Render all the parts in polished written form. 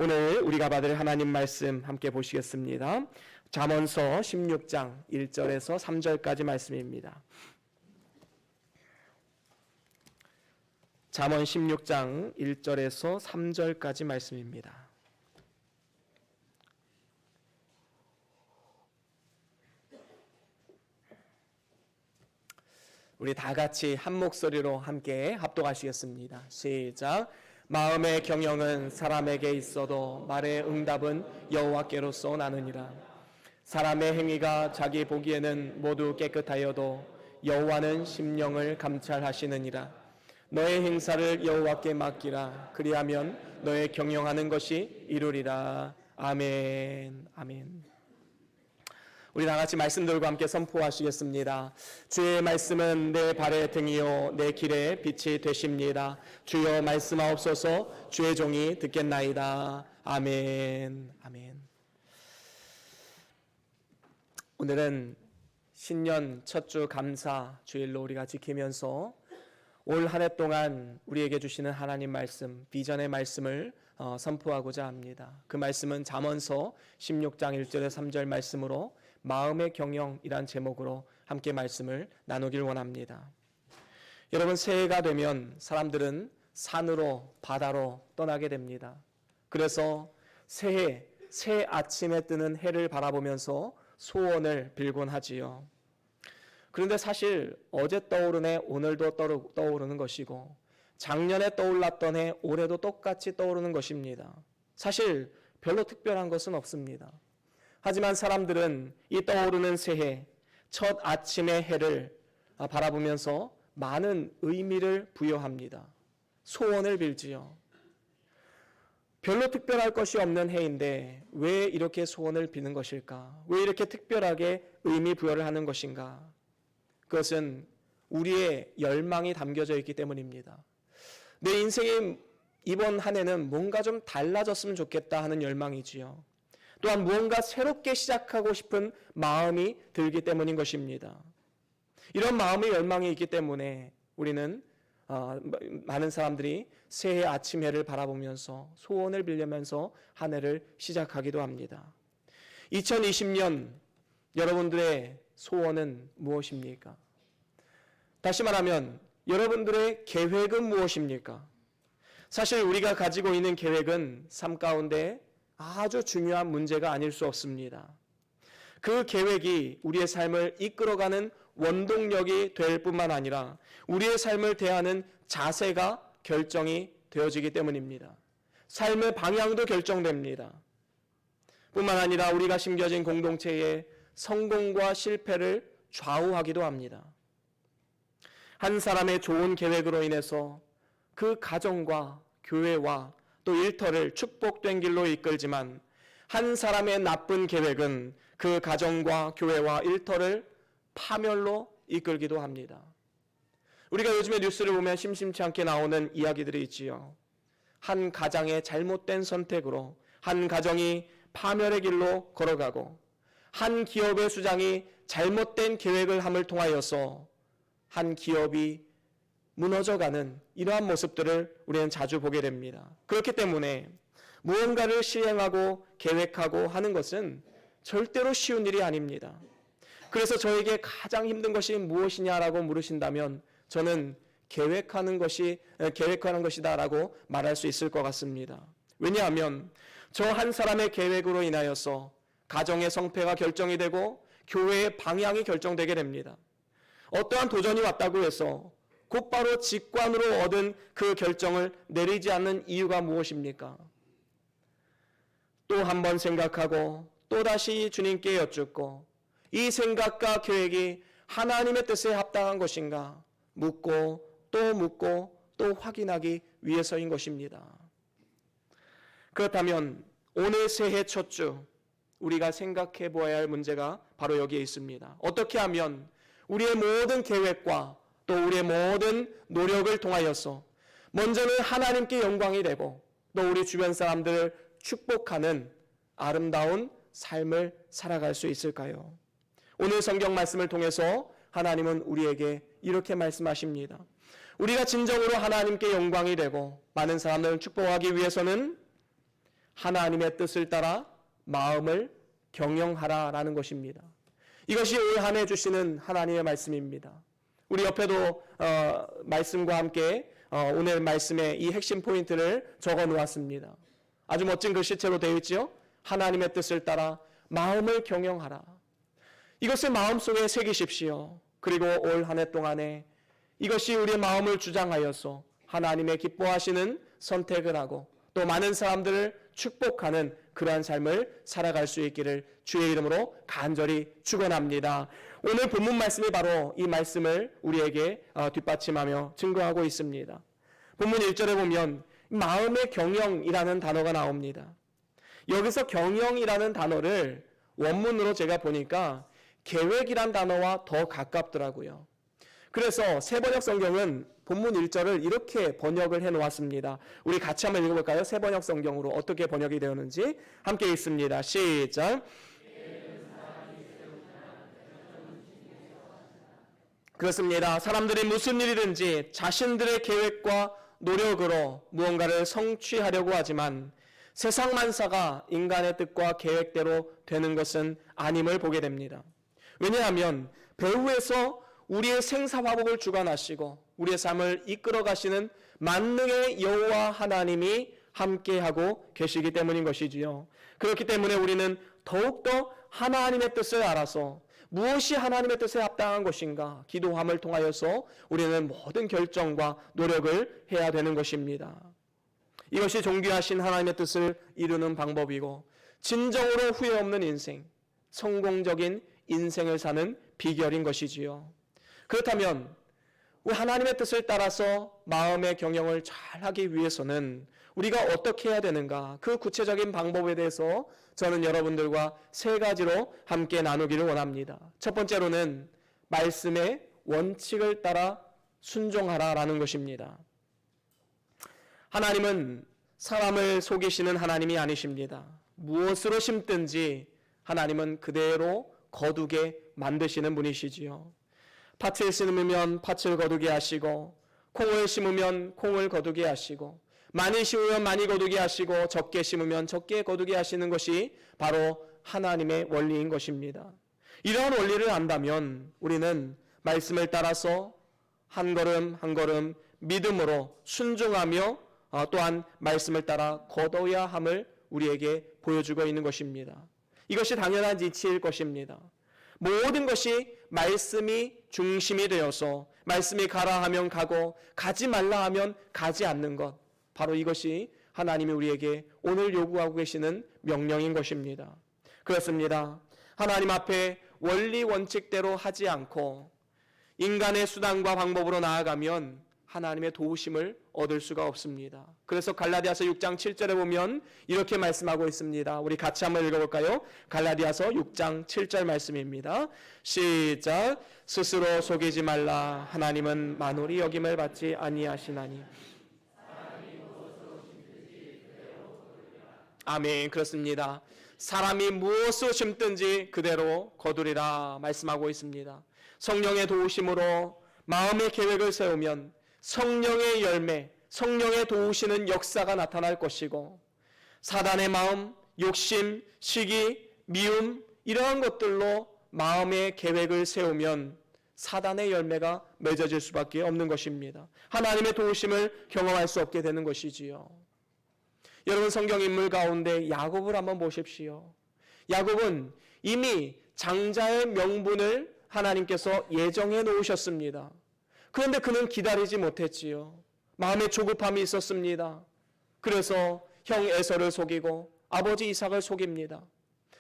오늘 우리가 받을 하나님 말씀 함께 보시겠습니다. 잠언서 16장 1절에서 3절까지 말씀입니다. 잠언 16장 1절에서 3절까지 말씀입니다. 우리 다 같이 한 목소리로 함께 합독하시겠습니다. 시작. 마음의 경영은 사람에게 있어도 말의 응답은 여호와께로서 나느니라. 사람의 행위가 자기 보기에는 모두 깨끗하여도 여호와는 심령을 감찰하시느니라. 너의 행사를 여호와께 맡기라. 그리하면 너의 경영하는 것이 이루리라. 아멘. 아멘. 우리 다 같이 말씀 들고 함께 선포하시겠습니다. 주의 말씀은 내 발의 등이요 내 길의 빛이 되십니다. 주여 말씀하옵소서. 주의 종이 듣겠나이다. 아멘. 아멘. 오늘은 신년 첫 주 감사 주일로 우리가 지키면서 올 한 해 동안 우리에게 주시는 하나님 말씀, 비전의 말씀을 선포하고자 합니다. 그 말씀은 잠언서 16장 1절에 3절 말씀으로 마음의 경영이란 제목으로 함께 말씀을 나누길 원합니다. 여러분, 새해가 되면 사람들은 산으로 바다로 떠나게 됩니다. 그래서 새해, 새 아침에 뜨는 해를 바라보면서 소원을 빌곤 하지요. 그런데 사실 어제 떠오른 해 오늘도 떠오르는 것이고 작년에 떠올랐던 해 올해도 똑같이 떠오르는 것입니다. 사실 별로 특별한 것은 없습니다. 하지만 사람들은 이 떠오르는 새해 첫 아침의 해를 바라보면서 많은 의미를 부여합니다. 소원을 빌지요. 별로 특별할 것이 없는 해인데 왜 이렇게 소원을 비는 것일까? 왜 이렇게 특별하게 의미 부여를 하는 것인가? 그것은 우리의 열망이 담겨져 있기 때문입니다. 내 인생이 이번 한 해는 뭔가 좀 달라졌으면 좋겠다 하는 열망이지요. 또한 무언가 새롭게 시작하고 싶은 마음이 들기 때문인 것입니다. 이런 마음의 열망이 있기 때문에 우리는 많은 사람들이 새해 아침 해를 바라보면서 소원을 빌려면서 한 해를 시작하기도 합니다. 2020년 여러분들의 소원은 무엇입니까? 다시 말하면 여러분들의 계획은 무엇입니까? 사실 우리가 가지고 있는 계획은 삶 가운데 아주 중요한 문제가 아닐 수 없습니다. 그 계획이 우리의 삶을 이끌어가는 원동력이 될 뿐만 아니라 우리의 삶을 대하는 자세가 결정이 되어지기 때문입니다. 삶의 방향도 결정됩니다. 뿐만 아니라 우리가 심겨진 공동체의 성공과 실패를 좌우하기도 합니다. 한 사람의 좋은 계획으로 인해서 그 가정과 교회와 또 일터를 축복된 길로 이끌지만 한 사람의 나쁜 계획은 그 가정과 교회와 일터를 파멸로 이끌기도 합니다. 우리가 요즘에 뉴스를 보면 심심치 않게 나오는 이야기들이 있지요. 한 가장의 잘못된 선택으로 한 가정이 파멸의 길로 걸어가고 한 기업의 수장이 잘못된 계획을 함을 통하여서 한 기업이 무너져가는 이러한 모습들을 우리는 자주 보게 됩니다. 그렇기 때문에 무언가를 시행하고 계획하고 하는 것은 절대로 쉬운 일이 아닙니다. 그래서 저에게 가장 힘든 것이 무엇이냐라고 물으신다면 저는 계획하는 것이다라고 말할 수 있을 것 같습니다. 왜냐하면 저 한 사람의 계획으로 인하여서 가정의 성패가 결정이 되고 교회의 방향이 결정되게 됩니다. 어떠한 도전이 왔다고 해서 곧바로 직관으로 얻은 그 결정을 내리지 않는 이유가 무엇입니까? 또 한 번 생각하고 또다시 주님께 여쭙고 이 생각과 계획이 하나님의 뜻에 합당한 것인가 묻고 또 확인하기 위해서인 것입니다. 그렇다면 오늘 새해 첫 주 우리가 생각해 보아야 할 문제가 바로 여기에 있습니다. 어떻게 하면 우리의 모든 계획과 또 우리의 모든 노력을 통하여서 먼저는 하나님께 영광이 되고 또 우리 주변 사람들을 축복하는 아름다운 삶을 살아갈 수 있을까요? 오늘 성경 말씀을 통해서 하나님은 우리에게 이렇게 말씀하십니다. 우리가 진정으로 하나님께 영광이 되고 많은 사람들을 축복하기 위해서는 하나님의 뜻을 따라 마음을 경영하라라는 것입니다. 이것이 올 한 해 주시는 하나님의 말씀입니다. 우리 옆에도 말씀과 함께 오늘 말씀의 이 핵심 포인트를 적어 놓았습니다. 아주 멋진 글씨체로 되어 있죠. 하나님의 뜻을 따라 마음을 경영하라. 이것을 마음속에 새기십시오. 그리고 올 한 해 동안에 이것이 우리의 마음을 주장하여서 하나님의 기뻐하시는 선택을 하고 또 많은 사람들을 축복하는 그러한 삶을 살아갈 수 있기를 주의 이름으로 간절히 축원합니다. 오늘 본문 말씀이 바로 이 말씀을 우리에게 뒷받침하며 증거하고 있습니다. 본문 1절에 보면 마음의 경영이라는 단어가 나옵니다. 여기서 경영이라는 단어를 원문으로 제가 보니까 계획이란 단어와 더 가깝더라고요. 그래서 새번역 성경은 본문 1절을 이렇게 번역을 해놓았습니다. 우리 같이 한번 읽어볼까요? 새번역 성경으로 어떻게 번역이 되었는지 함께 읽습니다. 시작. 그렇습니다. 사람들이 무슨 일이든지 자신들의 계획과 노력으로 무언가를 성취하려고 하지만 세상 만사가 인간의 뜻과 계획대로 되는 것은 아님을 보게 됩니다. 왜냐하면 배후에서 우리의 생사화복을 주관하시고 우리의 삶을 이끌어 가시는 만능의 여호와 하나님이 함께하고 계시기 때문인 것이지요. 그렇기 때문에 우리는 더욱더 하나님의 뜻을 알아서 무엇이 하나님의 뜻에 합당한 것인가 기도함을 통하여서 우리는 모든 결정과 노력을 해야 되는 것입니다. 이것이 존귀하신 하나님의 뜻을 이루는 방법이고 진정으로 후회 없는 인생, 성공적인 인생을 사는 비결인 것이지요. 그렇다면 하나님의 뜻을 따라서 마음의 경영을 잘하기 위해서는 우리가 어떻게 해야 되는가, 그 구체적인 방법에 대해서 저는 여러분들과 세 가지로 함께 나누기를 원합니다. 첫 번째로는 말씀의 원칙을 따라 순종하라라는 것입니다. 하나님은 사람을 속이시는 하나님이 아니십니다. 무엇으로 심든지 하나님은 그대로 거두게 만드시는 분이시지요. 팥을 심으면 팥을 거두게 하시고 콩을 심으면 콩을 거두게 하시고 많이 심으면 많이 거두게 하시고 적게 심으면 적게 거두게 하시는 것이 바로 하나님의 원리인 것입니다. 이러한 원리를 안다면 우리는 말씀을 따라서 한 걸음 한 걸음 믿음으로 순종하며 또한 말씀을 따라 거둬야 함을 우리에게 보여주고 있는 것입니다. 이것이 당연한 이치일 것입니다. 모든 것이 말씀이 중심이 되어서 말씀이 가라 하면 가고 가지 말라 하면 가지 않는 것, 바로 이것이 하나님이 우리에게 오늘 요구하고 계시는 명령인 것입니다. 그렇습니다. 하나님 앞에 원리 원칙대로 하지 않고 인간의 수단과 방법으로 나아가면 하나님의 도우심을 얻을 수가 없습니다. 그래서 갈라디아서 6장 7절에 보면 이렇게 말씀하고 있습니다. 우리 같이 한번 읽어볼까요? 갈라디아서 6장 7절 말씀입니다. 시작. 스스로 속이지 말라. 하나님은 만홀히 여김을 받지 아니하시나니. 아멘. 그렇습니다. 사람이 무엇을 심든지 그대로 거두리라 말씀하고 있습니다. 성령의 도우심으로 마음의 계획을 세우면 성령의 열매, 성령의 도우시는 역사가 나타날 것이고 사단의 마음, 욕심, 시기, 미움 이러한 것들로 마음의 계획을 세우면 사단의 열매가 맺어질 수밖에 없는 것입니다. 하나님의 도우심을 경험할 수 없게 되는 것이지요. 여러분 성경 인물 가운데 야곱을 한번 보십시오. 야곱은 이미 장자의 명분을 하나님께서 예정해 놓으셨습니다. 그런데 그는 기다리지 못했지요. 마음에 조급함이 있었습니다. 그래서 형 에서를 속이고 아버지 이삭을 속입니다.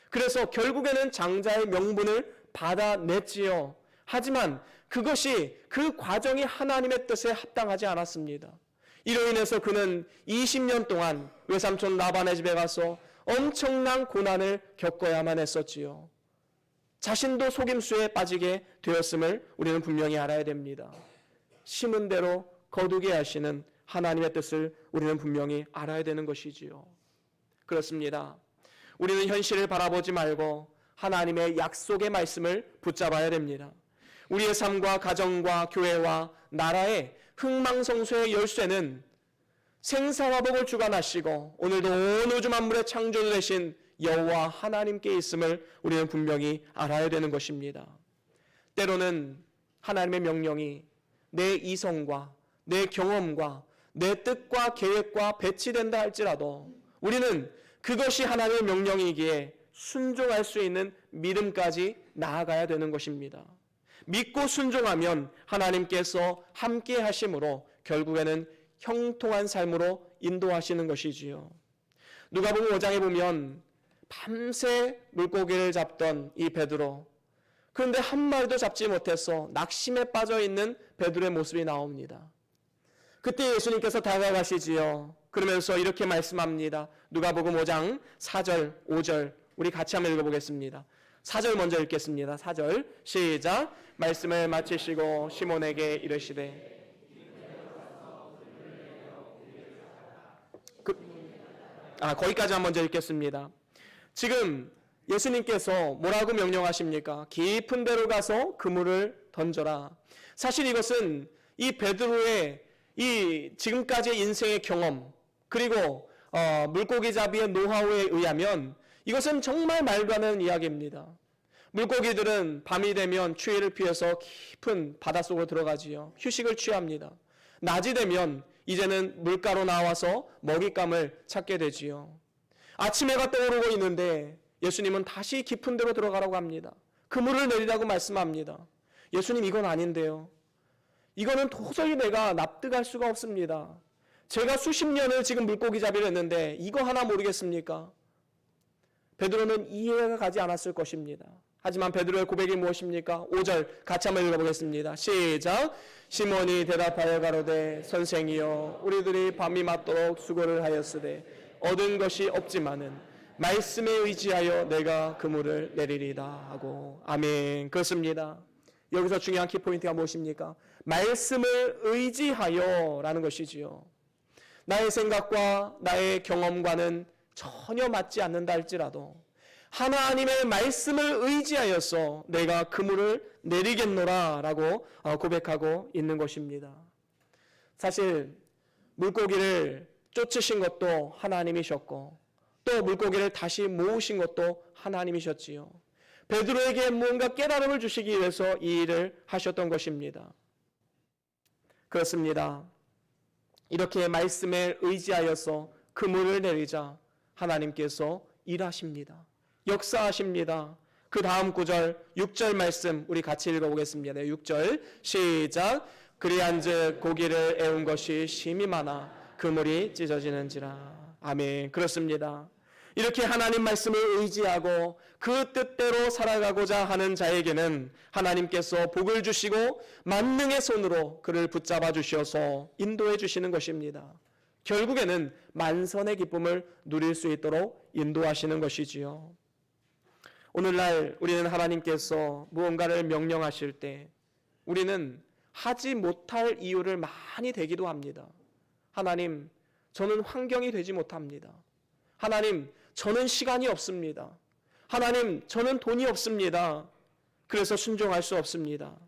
그래서 결국에는 장자의 명분을 받아냈지요. 하지만 그것이 그 과정이 하나님의 뜻에 합당하지 않았습니다. 이로 인해서 그는 20년 동안 외삼촌 라반의 집에 가서 엄청난 고난을 겪어야만 했었지요. 자신도 속임수에 빠지게 되었음을 우리는 분명히 알아야 됩니다. 심은 대로 거두게 하시는 하나님의 뜻을 우리는 분명히 알아야 되는 것이지요. 그렇습니다. 우리는 현실을 바라보지 말고 하나님의 약속의 말씀을 붙잡아야 됩니다. 우리의 삶과 가정과 교회와 나라의 흥망성쇠의 열쇠는 생사와 복을 주관하시고 오늘도 온 우주 만물의 창조주 되신 여호와 하나님께 있음을 우리는 분명히 알아야 되는 것입니다. 때로는 하나님의 명령이 내 이성과 내 경험과 내 뜻과 계획과 배치된다 할지라도 우리는 그것이 하나님의 명령이기에 순종할 수 있는 믿음까지 나아가야 되는 것입니다. 믿고 순종하면 하나님께서 함께 하심으로 결국에는 형통한 삶으로 인도하시는 것이지요. 누가복음 5장에 보면 밤새 물고기를 잡던 이 베드로, 그런데 한 마리도 잡지 못해서 낙심에 빠져 있는 베드로의 모습이 나옵니다. 그때 예수님께서 다가가시지요. 그러면서 이렇게 말씀합니다. 누가복음 5장 4절, 5절 우리 같이 한번 읽어보겠습니다. 4절 먼저 읽겠습니다. 4절 시작. 말씀을 마치시고 시몬에게 이르시되 거기까지 한번 먼저 읽겠습니다. 지금 예수님께서 뭐라고 명령하십니까? 깊은 데로 가서 그물을 던져라. 사실 이것은 이 베드로의 이 지금까지의 인생의 경험 그리고 물고기 잡이의 노하우에 의하면 이것은 정말 말도 안 되는 이야기입니다. 물고기들은 밤이 되면 추위를 피해서 깊은 바닷속으로 들어가지요. 휴식을 취합니다. 낮이 되면 이제는 물가로 나와서 먹잇감을 찾게 되지요. 아침 해가 떠오르고 있는데 예수님은 다시 깊은 데로 들어가라고 합니다. 그물을 내리라고 말씀합니다. 예수님 이건 아닌데요. 이거는 도저히 내가 납득할 수가 없습니다. 제가 수십 년을 지금 물고기 잡이를 했는데 이거 하나 모르겠습니까? 베드로는 이해가 가지 않았을 것입니다. 하지만 베드로의 고백이 무엇입니까? 5절 같이 한번 읽어보겠습니다. 시작. 시몬이 대답하여 가로되 선생이여 우리들이 밤이 맞도록 수고를 하였으되 얻은 것이 없지만은 말씀에 의지하여 내가 그물을 내리리다 하고. 아멘. 그렇습니다. 여기서 중요한 키포인트가 무엇입니까? 말씀을 의지하여 라는 것이지요. 나의 생각과 나의 경험과는 전혀 맞지 않는다 할지라도 하나님의 말씀을 의지하여서 내가 그물을 내리겠노라 라고 고백하고 있는 것입니다. 사실 물고기를 쫓으신 것도 하나님이셨고 또 물고기를 다시 모으신 것도 하나님이셨지요. 베드로에게 뭔가 깨달음을 주시기 위해서 이 일을 하셨던 것입니다. 그렇습니다. 이렇게 말씀에 의지하여서 그물을 내리자 하나님께서 일하십니다. 역사하십니다. 그 다음 구절 6절 말씀 우리 같이 읽어보겠습니다. 6절 시작. 그리한즉 고기를 애운 것이 심히 많아 그물이 찢어지는지라. 아멘. 그렇습니다. 이렇게 하나님 말씀을 의지하고 그 뜻대로 살아가고자 하는 자에게는 하나님께서 복을 주시고 만능의 손으로 그를 붙잡아 주셔서 인도해 주시는 것입니다. 결국에는 만선의 기쁨을 누릴 수 있도록 인도하시는 것이지요. 오늘날 우리는 하나님께서 무언가를 명령하실 때 우리는 하지 못할 이유를 많이 대기도 합니다. 하나님, 저는 환경이 되지 못합니다. 하나님, 저는 시간이 없습니다. 하나님, 저는 돈이 없습니다. 그래서 순종할 수 없습니다.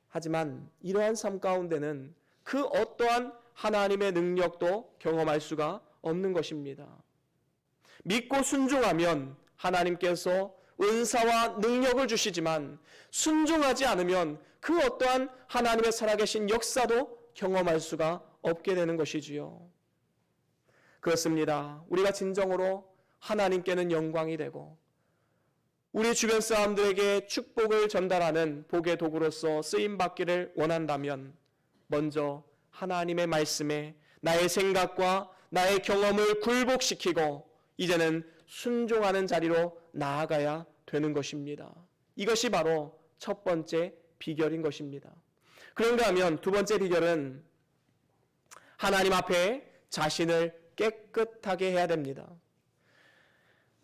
하지만 이러한 삶 가운데는 그 어떠한 하나님의 능력도 경험할 수가 없는 것입니다. 믿고 순종하면 하나님께서 은사와 능력을 주시지만 순종하지 않으면 그 어떠한 하나님의 살아계신 역사도 경험할 수가 없게 되는 것이지요. 그렇습니다. 우리가 진정으로 하나님께는 영광이 되고 우리 주변 사람들에게 축복을 전달하는 복의 도구로서 쓰임받기를 원한다면 먼저 하나님의 말씀에 나의 생각과 나의 경험을 굴복시키고 이제는 순종하는 자리로 나아가야 되는 것입니다. 이것이 바로 첫 번째 비결인 것입니다. 그런가 하면 두 번째 비결은 하나님 앞에 자신을 깨끗하게 해야 됩니다.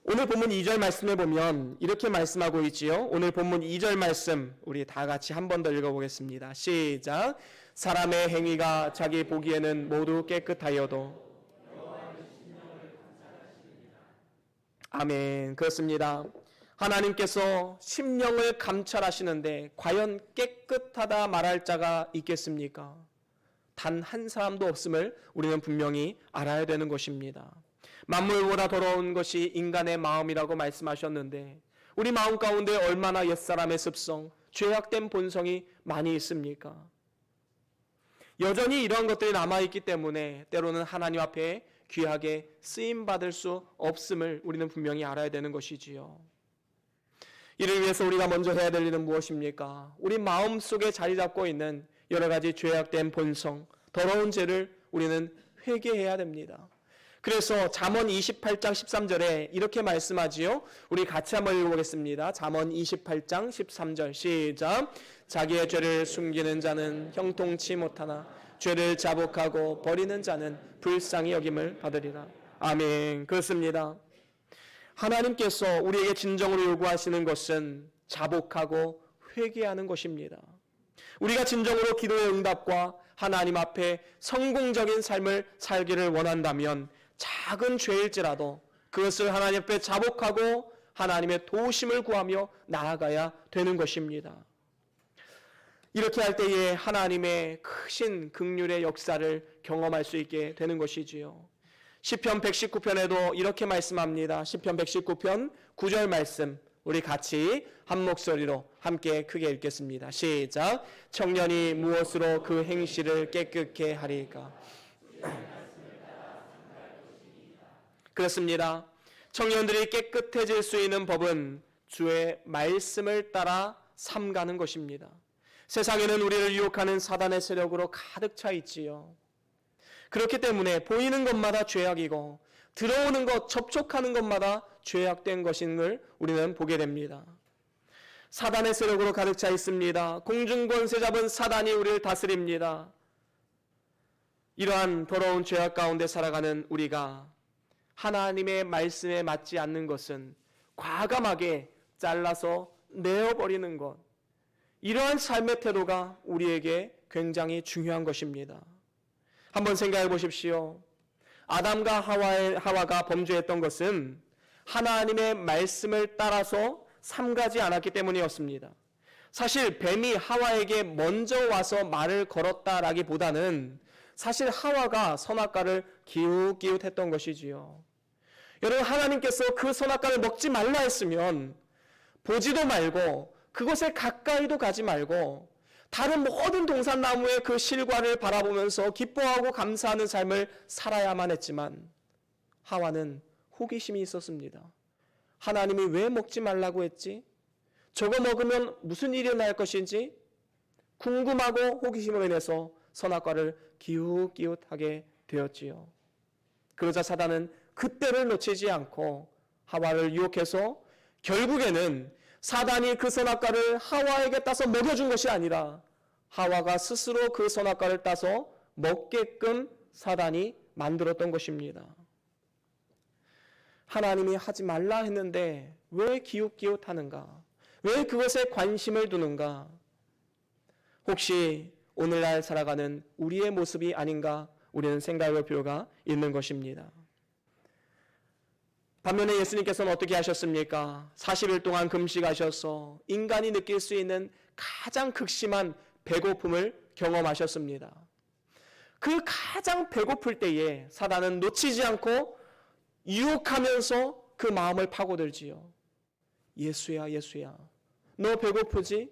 오늘 본문 2절 말씀에 보면 이렇게 말씀하고 있지요. 오늘 본문 2절 말씀 우리 다 같이 한 번 더 읽어보겠습니다. 시작. 사람의 행위가 자기 보기에는 모두 깨끗하여도. 아멘. 그렇습니다. 하나님께서 심령을 감찰하시는데 과연 깨끗하다 말할 자가 있겠습니까? 단 한 사람도 없음을 우리는 분명히 알아야 되는 것입니다. 만물보다 더러운 것이 인간의 마음이라고 말씀하셨는데 우리 마음 가운데 얼마나 옛사람의 습성, 죄악된 본성이 많이 있습니까? 여전히 이러한 것들이 남아있기 때문에 때로는 하나님 앞에 귀하게 쓰임받을 수 없음을 우리는 분명히 알아야 되는 것이지요. 이를 위해서 우리가 먼저 해야 될 일은 무엇입니까? 우리 마음속에 자리 잡고 있는 여러 가지 죄악된 본성, 더러운 죄를 우리는 회개해야 됩니다. 그래서 잠언 28장 13절에 이렇게 말씀하지요. 우리 같이 한번 읽어보겠습니다. 잠언 28장 13절 시작. 자기의 죄를 숨기는 자는 형통치 못하나 죄를 자복하고 버리는 자는 불쌍히 여김을 받으리라. 아멘. 그렇습니다. 하나님께서 우리에게 진정으로 요구하시는 것은 자복하고 회개하는 것입니다. 우리가 진정으로 기도의 응답과 하나님 앞에 성공적인 삶을 살기를 원한다면 작은 죄일지라도 그것을 하나님 앞에 자복하고 하나님의 도우심을 구하며 나아가야 되는 것입니다. 이렇게 할 때에 하나님의 크신 긍휼의 역사를 경험할 수 있게 되는 것이지요. 시편 119편에도 이렇게 말씀합니다. 시편 119편 9절 말씀 우리 같이 한 목소리로 함께 크게 읽겠습니다. 시작. 청년이 무엇으로 그 행실을 깨끗게 하리까? 그렇습니다. 청년들이 깨끗해질 수 있는 법은 주의 말씀을 따라 삼가는 것입니다. 세상에는 우리를 유혹하는 사단의 세력으로 가득 차 있지요. 그렇기 때문에 보이는 것마다 죄악이고 들어오는 것, 접촉하는 것마다 죄악된 것인 걸 우리는 보게 됩니다. 사단의 세력으로 가득 차 있습니다. 공중권세 잡은 사단이 우리를 다스립니다. 이러한 더러운 죄악 가운데 살아가는 우리가 하나님의 말씀에 맞지 않는 것은 과감하게 잘라서 내어버리는 것, 이러한 삶의 태도가 우리에게 굉장히 중요한 것입니다. 한번 생각해 보십시오. 아담과 하와가 범죄했던 것은 하나님의 말씀을 따라서 삼가지 않았기 때문이었습니다. 사실 뱀이 하와에게 먼저 와서 말을 걸었다라기보다는 사실 하와가 선악과를 기웃기웃했던 것이지요. 여러분, 하나님께서 그 선악과를 먹지 말라 했으면 보지도 말고 그곳에 가까이도 가지 말고 다른 모든 동산나무의 그 실과를 바라보면서 기뻐하고 감사하는 삶을 살아야만 했지만 하와는 호기심이 있었습니다. 하나님이 왜 먹지 말라고 했지? 저거 먹으면 무슨 일이 날 것인지 궁금하고 호기심으로 인해서 선악과를 기웃기웃하게 되었지요. 그러자 사단은 그때를 놓치지 않고 하와를 유혹해서 결국에는 사단이 그 선악과를 하와에게 따서 먹여준 것이 아니라 하와가 스스로 그 선악과를 따서 먹게끔 사단이 만들었던 것입니다. 하나님이 하지 말라 했는데 왜 기웃기웃하는가? 왜 그것에 관심을 두는가? 혹시 오늘날 살아가는 우리의 모습이 아닌가 우리는 생각할 필요가 있는 것입니다. 반면에 예수님께서는 어떻게 하셨습니까? 40일 동안 금식하셔서 인간이 느낄 수 있는 가장 극심한 배고픔을 경험하셨습니다. 그 가장 배고플 때에 사단은 놓치지 않고 유혹하면서 그 마음을 파고들지요. 예수야, 예수야, 너 배고프지?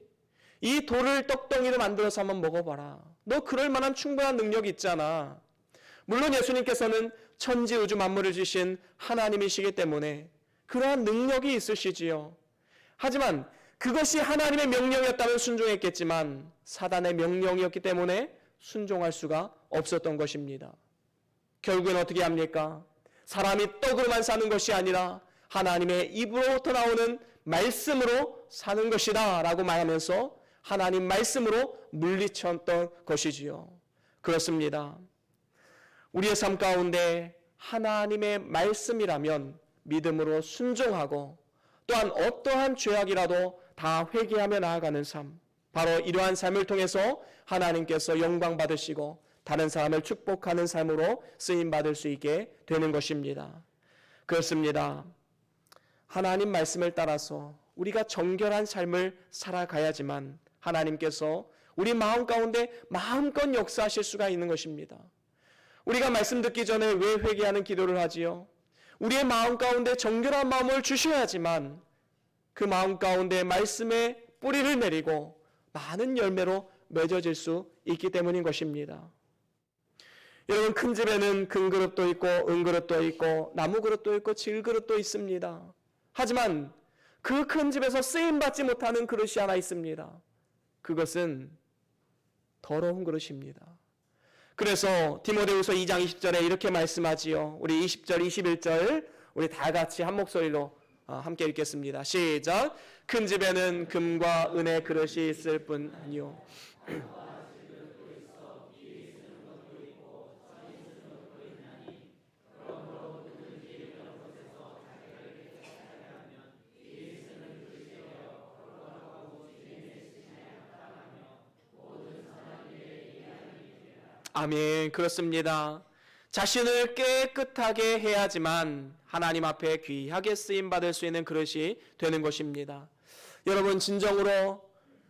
이 돌을 떡덩이로 만들어서 한번 먹어봐라. 너 그럴 만한 충분한 능력이 있잖아. 물론 예수님께서는 천지 우주 만물을 지신 하나님이시기 때문에 그러한 능력이 있으시지요. 하지만 그것이 하나님의 명령이었다면 순종했겠지만 사단의 명령이었기 때문에 순종할 수가 없었던 것입니다. 결국엔 어떻게 합니까? 사람이 떡으로만 사는 것이 아니라 하나님의 입으로부터 나오는 말씀으로 사는 것이다 라고 말하면서 하나님 말씀으로 물리쳤던 것이지요. 그렇습니다. 우리의 삶 가운데 하나님의 말씀이라면 믿음으로 순종하고 또한 어떠한 죄악이라도 다 회개하며 나아가는 삶, 바로 이러한 삶을 통해서 하나님께서 영광 받으시고 다른 사람을 축복하는 삶으로 쓰임받을 수 있게 되는 것입니다. 그렇습니다. 하나님 말씀을 따라서 우리가 정결한 삶을 살아가야지만 하나님께서 우리 마음 가운데 마음껏 역사하실 수가 있는 것입니다. 우리가 말씀 듣기 전에 왜 회개하는 기도를 하지요? 우리의 마음 가운데 정결한 마음을 주셔야지만 그 마음 가운데 말씀의 뿌리를 내리고 많은 열매로 맺어질 수 있기 때문인 것입니다. 여러분, 큰 집에는 큰 그릇도 있고 은그릇도 있고 나무 그릇도 있고 질그릇도 있습니다. 하지만 그 큰 집에서 쓰임받지 못하는 그릇이 하나 있습니다. 그것은 더러운 그릇입니다. 그래서 디모데후서 2장 20절에 이렇게 말씀하지요. 우리 20절 21절 우리 다 같이 한 목소리로 함께 읽겠습니다. 시작. 큰 집에는 금과 은의 그릇이 있을 뿐 아니요. 아멘. 그렇습니다. 자신을 깨끗하게 해야지만 하나님 앞에 귀하게 쓰임받을 수 있는 그릇이 되는 것입니다. 여러분, 진정으로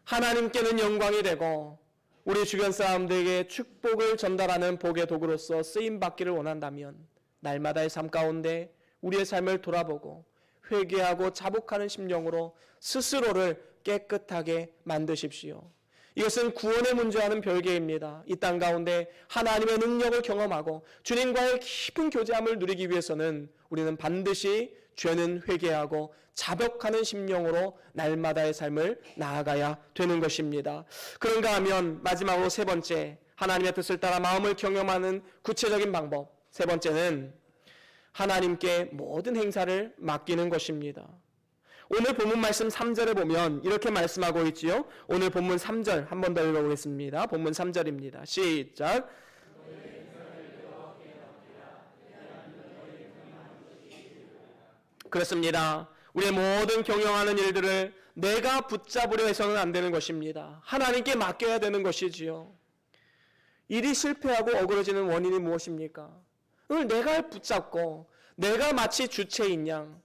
하나님께는 영광이 되고 우리 주변 사람들에게 축복을 전달하는 복의 도구로서 쓰임받기를 원한다면 날마다의 삶 가운데 우리의 삶을 돌아보고 회개하고 자복하는 심령으로 스스로를 깨끗하게 만드십시오. 이것은 구원의 문제와는 별개입니다. 이 땅 가운데 하나님의 능력을 경험하고 주님과의 깊은 교제함을 누리기 위해서는 우리는 반드시 죄는 회개하고 자복하는 심령으로 날마다의 삶을 나아가야 되는 것입니다. 그런가 하면 마지막으로 세 번째, 하나님의 뜻을 따라 마음을 경험하는 구체적인 방법. 세 번째는 하나님께 모든 행사를 맡기는 것입니다. 오늘 본문 말씀 3절에 보면 이렇게 말씀하고 있지요. 오늘 본문 3절 한 번 더 읽어보겠습니다. 본문 3절입니다. 시작. 그렇습니다. 우리의 모든 경영하는 일들을 내가 붙잡으려 해서는 안 되는 것입니다. 하나님께 맡겨야 되는 것이지요. 일이 실패하고 어그러지는 원인이 무엇입니까? 그걸 내가 붙잡고 내가 마치 주체인 양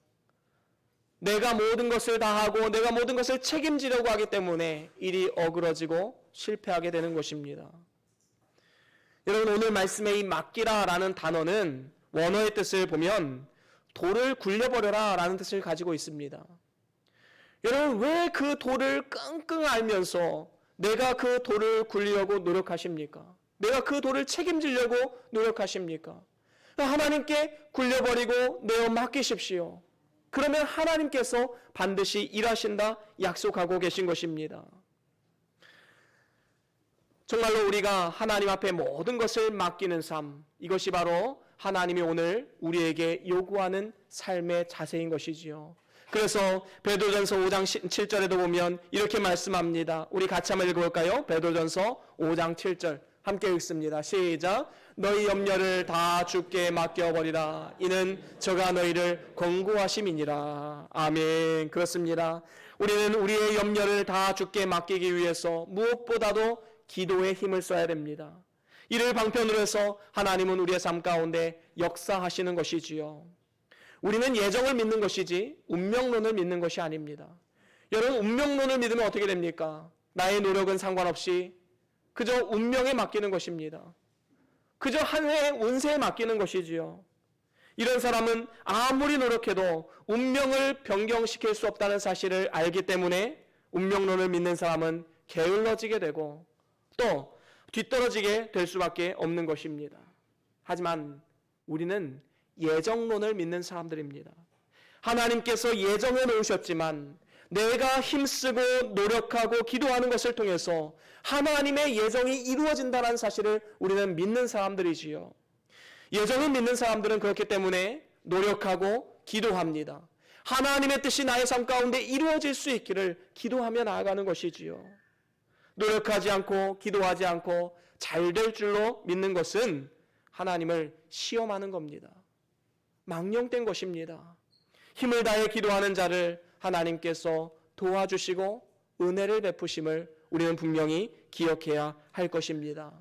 내가 모든 것을 다 하고 내가 모든 것을 책임지려고 하기 때문에 일이 어그러지고 실패하게 되는 것입니다. 여러분, 오늘 말씀의 이 맡기라라는 단어는 원어의 뜻을 보면 돌을 굴려버려라 라는 뜻을 가지고 있습니다. 여러분, 왜 그 돌을 끙끙 앓면서 내가 그 돌을 굴리려고 노력하십니까? 내가 그 돌을 책임지려고 노력하십니까? 하나님께 굴려버리고 내어 맡기십시오. 그러면 하나님께서 반드시 일하신다 약속하고 계신 것입니다. 정말로 우리가 하나님 앞에 모든 것을 맡기는 삶, 이것이 바로 하나님이 오늘 우리에게 요구하는 삶의 자세인 것이지요. 그래서 베드로전서 5장 7절에도 보면 이렇게 말씀합니다. 우리 같이 한번 읽어볼까요? 베드로전서 5장 7절 함께 읽습니다. 시작. 너희 염려를 다 주께 맡겨버리라. 이는 저가 너희를 권고하심이니라. 아멘. 그렇습니다. 우리는 우리의 염려를 다 주께 맡기기 위해서 무엇보다도 기도에 힘을 써야 됩니다. 이를 방편으로 해서 하나님은 우리의 삶 가운데 역사하시는 것이지요. 우리는 예정을 믿는 것이지 운명론을 믿는 것이 아닙니다. 여러분, 운명론을 믿으면 어떻게 됩니까? 나의 노력은 상관없이 그저 운명에 맡기는 것입니다. 그저 한 해의 운세에 맡기는 것이지요. 이런 사람은 아무리 노력해도 운명을 변경시킬 수 없다는 사실을 알기 때문에 운명론을 믿는 사람은 게을러지게 되고 또 뒤떨어지게 될 수밖에 없는 것입니다. 하지만 우리는 예정론을 믿는 사람들입니다. 하나님께서 예정해 놓으셨지만 내가 힘쓰고 노력하고 기도하는 것을 통해서 하나님의 예정이 이루어진다는 사실을 우리는 믿는 사람들이지요. 예정을 믿는 사람들은 그렇기 때문에 노력하고 기도합니다. 하나님의 뜻이 나의 삶 가운데 이루어질 수 있기를 기도하며 나아가는 것이지요. 노력하지 않고 기도하지 않고 잘 될 줄로 믿는 것은 하나님을 시험하는 겁니다. 망령된 것입니다. 힘을 다해 기도하는 자를 하나님께서 도와주시고 은혜를 베푸심을 우리는 분명히 기억해야 할 것입니다.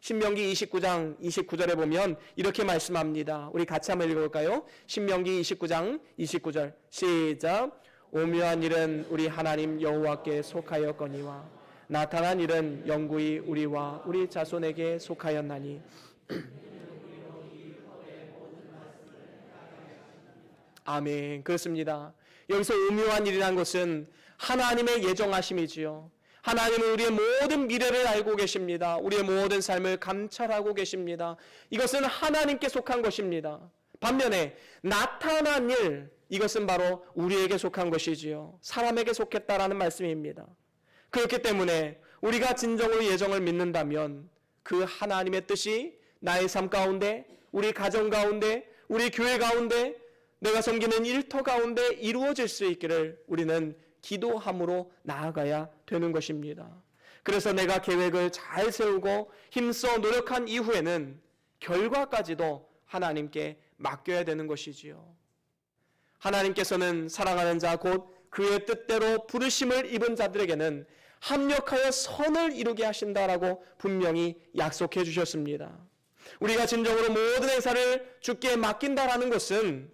신명기 29장 29절에 보면 이렇게 말씀합니다. 우리 같이 한번 읽어볼까요? 신명기 29장 29절 시작. 오묘한 일은 우리 하나님 여호와께 속하였거니와 나타난 일은 영구히 우리와 우리 자손에게 속하였나니 아멘. 그렇습니다. 여기서 오묘한 일이라는 것은 하나님의 예정하심이지요. 하나님은 우리의 모든 미래를 알고 계십니다. 우리의 모든 삶을 감찰하고 계십니다. 이것은 하나님께 속한 것입니다. 반면에 나타난 일, 이것은 바로 우리에게 속한 것이지요. 사람에게 속했다라는 말씀입니다. 그렇기 때문에 우리가 진정으로 예정을 믿는다면 그 하나님의 뜻이 나의 삶 가운데, 우리 가정 가운데, 우리 교회 가운데, 내가 섬기는 일터 가운데 이루어질 수 있기를 우리는 기도함으로 나아가야 되는 것입니다. 그래서 내가 계획을 잘 세우고 힘써 노력한 이후에는 결과까지도 하나님께 맡겨야 되는 것이지요. 하나님께서는 사랑하는 자 곧 그의 뜻대로 부르심을 입은 자들에게는 합력하여 선을 이루게 하신다라고 분명히 약속해 주셨습니다. 우리가 진정으로 모든 행사를 주께 맡긴다라는 것은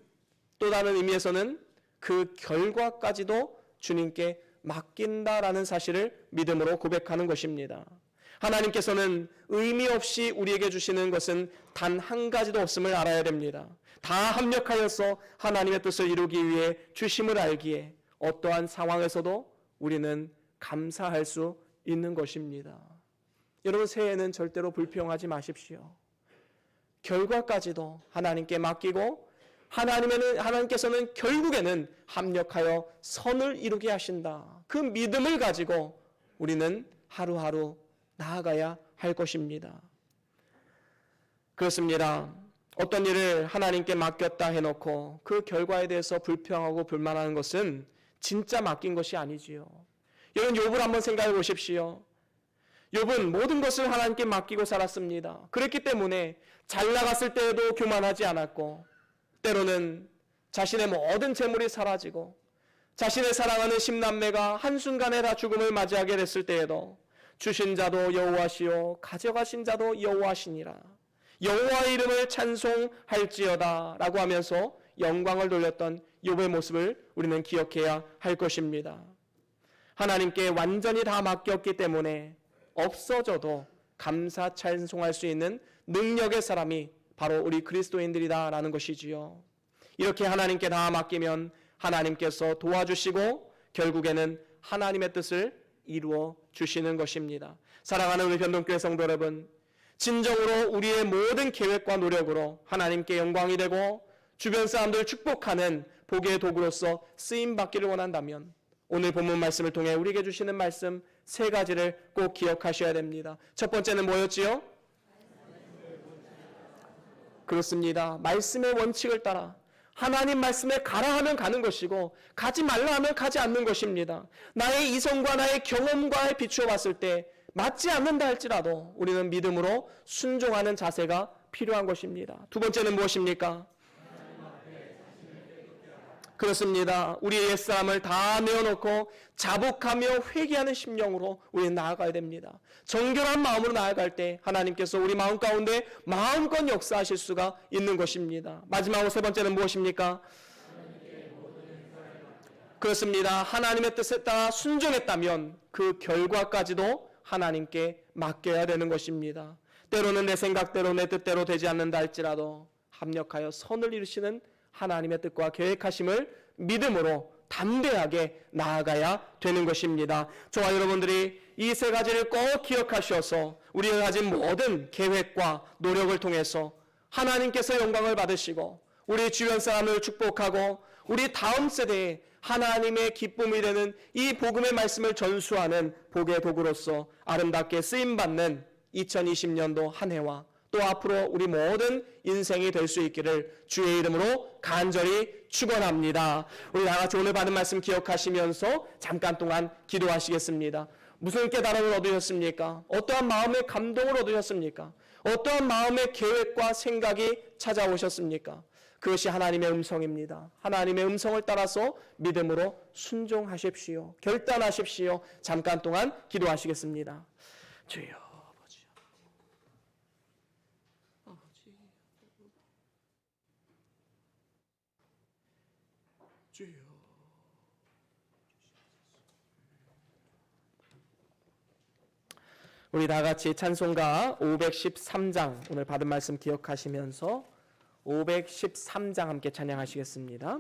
또 다른 의미에서는 그 결과까지도 주님께 맡긴다라는 사실을 믿음으로 고백하는 것입니다. 하나님께서는 의미 없이 우리에게 주시는 것은 단 한 가지도 없음을 알아야 됩니다. 다 합력하여서 하나님의 뜻을 이루기 위해 주심을 알기에 어떠한 상황에서도 우리는 감사할 수 있는 것입니다. 여러분, 새해에는 절대로 불평하지 마십시오. 결과까지도 하나님께 맡기고 하나님께서는 결국에는 합력하여 선을 이루게 하신다. 그 믿음을 가지고 우리는 하루하루 나아가야 할 것입니다. 그렇습니다. 어떤 일을 하나님께 맡겼다 해놓고 그 결과에 대해서 불평하고 불만하는 것은 진짜 맡긴 것이 아니지요. 여러분, 욥을 한번 생각해 보십시오. 욥은 모든 것을 하나님께 맡기고 살았습니다. 그렇기 때문에 잘 나갔을 때에도 교만하지 않았고, 때로는 자신의 모든 재물이 사라지고 자신의 사랑하는 십남매가 한순간에 다 죽음을 맞이하게 됐을 때에도 주신 자도 여호와시요 가져가신 자도 여호와시니라, 여호와의 이름을 찬송할지어다 라고 하면서 영광을 돌렸던 욥의 모습을 우리는 기억해야 할 것입니다. 하나님께 완전히 다 맡겼기 때문에 없어져도 감사 찬송할 수 있는 능력의 사람이 바로 우리 그리스도인들이다라는 것이지요. 이렇게 하나님께 다 맡기면 하나님께서 도와주시고 결국에는 하나님의 뜻을 이루어 주시는 것입니다. 사랑하는 우리 변동교회 성도 여러분, 진정으로 우리의 모든 계획과 노력으로 하나님께 영광이 되고 주변 사람들을 축복하는 복의 도구로서 쓰임받기를 원한다면 오늘 본문 말씀을 통해 우리에게 주시는 말씀 세 가지를 꼭 기억하셔야 됩니다. 첫 번째는 뭐였지요? 그렇습니다. 말씀의 원칙을 따라 하나님 말씀에 가라 하면 가는 것이고 가지 말라 하면 가지 않는 것입니다. 나의 이성과 나의 경험과에 비추어 봤을 때 맞지 않는다 할지라도 우리는 믿음으로 순종하는 자세가 필요한 것입니다. 두 번째는 무엇입니까? 그렇습니다. 우리의 옛사람을 다 내어놓고 자복하며 회개하는 심령으로 우리는 나아가야 됩니다. 정결한 마음으로 나아갈 때 하나님께서 우리 마음 가운데 마음껏 역사하실 수가 있는 것입니다. 마지막으로 세 번째는 무엇입니까? 그렇습니다. 하나님의 뜻에 따라 순종했다면 그 결과까지도 하나님께 맡겨야 되는 것입니다. 때로는 내 생각대로 내 뜻대로 되지 않는다 할지라도 합력하여 선을 이루시는 하나님의 뜻과 계획하심을 믿음으로 담대하게 나아가야 되는 것입니다. 저와 여러분들이 이 세 가지를 꼭 기억하셔서 우리가 가진 모든 계획과 노력을 통해서 하나님께서 영광을 받으시고 우리 주변 사람을 축복하고 우리 다음 세대에 하나님의 기쁨이 되는 이 복음의 말씀을 전수하는 복의 도구로서 아름답게 쓰임받는 2020년도 한 해와 또 앞으로 우리 모든 인생이 될 수 있기를 주의 이름으로 간절히 축원합니다. 우리 다같이 오늘 받은 말씀 기억하시면서 잠깐 동안 기도하시겠습니다. 무슨 깨달음을 얻으셨습니까? 어떠한 마음의 감동을 얻으셨습니까? 어떠한 마음의 계획과 생각이 찾아오셨습니까? 그것이 하나님의 음성입니다. 하나님의 음성을 따라서 믿음으로 순종하십시오. 결단하십시오. 잠깐 동안 기도하시겠습니다. 주여. 주여. 우리 다 같이 찬송가 513장 오늘 받은 말씀 기억하시면서 513장 함께 찬양하시겠습니다.